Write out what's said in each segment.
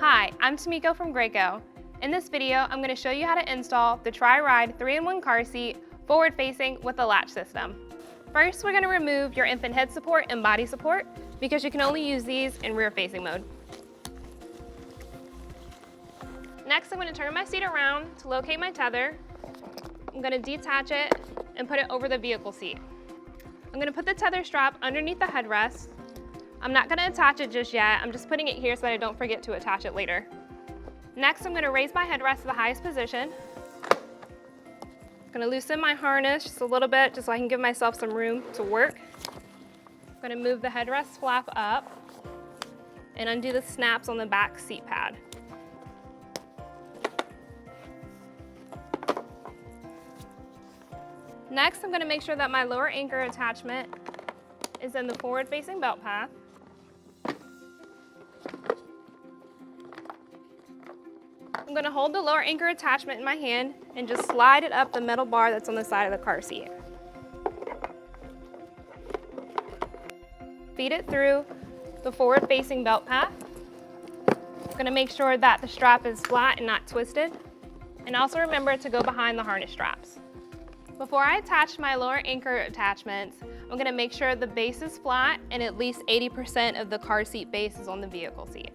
Hi, I'm Tamiko from Graco. In this video, I'm going to show you how to install the TriRide 3-in-1 car seat forward-facing with a latch system. First, we're going to remove your infant head support and body support because you can only use these in rear-facing mode. Next, I'm going to turn my seat around to locate my tether. I'm going to detach it and put it over the vehicle seat. I'm going to put the tether strap underneath the headrest. I'm not going to attach it just yet. I'm just putting it here so that I don't forget to attach it later. Next, I'm going to raise my headrest to the highest position. I'm going to loosen my harness just a little bit just so I can give myself some room to work. I'm going to move the headrest flap up and undo the snaps on the back seat pad. Next, I'm going to make sure that my lower anchor attachment is in the forward-facing belt path. I'm going to hold the lower anchor attachment in my hand and just slide it up the metal bar that's on the side of the car seat. Feed it through the forward-facing belt path. I'm going to make sure that the strap is flat and not twisted. And also remember to go behind the harness straps. Before I attach my lower anchor attachments, I'm going to make sure the base is flat and at least 80% of the car seat base is on the vehicle seat.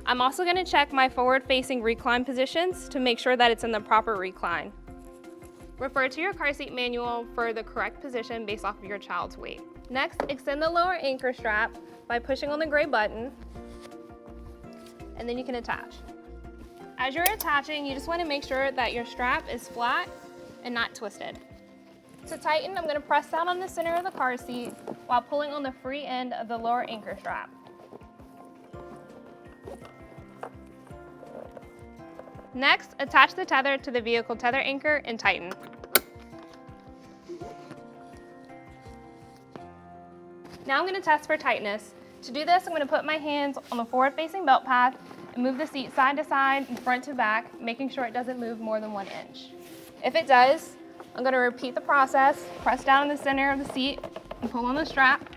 I'm also going to check my forward-facing recline positions to make sure that it's in the proper recline. Refer to your car seat manual for the correct position based off of your child's weight. Next, extend the lower anchor strap by pushing on the gray button, and then you can attach. As you're attaching, you just want to make sure that your strap is flat and not twisted. To tighten, I'm going to press down on the center of the car seat while pulling on the free end of the lower anchor strap. Next, attach the tether to the vehicle tether anchor and tighten. Now I'm going to test for tightness. To do this, I'm going to put my hands on the forward-facing belt path and move the seat side to side and front to back, making sure it doesn't move more than 1 inch. If it does, I'm going to repeat the process, press down in the center of the seat and pull on the strap,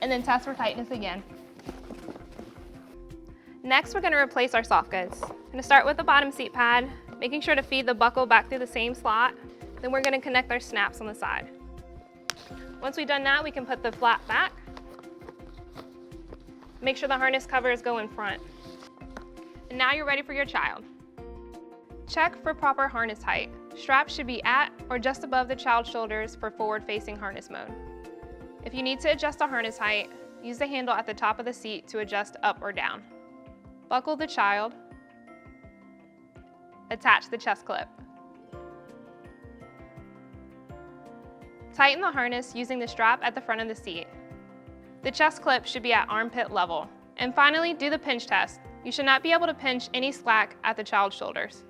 and then test for tightness again. Next, we're going to replace our soft goods. I'm going to start with the bottom seat pad, making sure to feed the buckle back through the same slot. Then we're going to connect our snaps on the side. Once we've done that, we can put the flap back. Make sure the harness covers go in front. And now you're ready for your child. Check for proper harness height. Straps should be at or just above the child's shoulders for forward-facing harness mode. If you need to adjust the harness height, use the handle at the top of the seat to adjust up or down. Buckle the child. Attach the chest clip. Tighten the harness using the strap at the front of the seat. The chest clip should be at armpit level. And finally, do the pinch test. You should not be able to pinch any slack at the child's shoulders.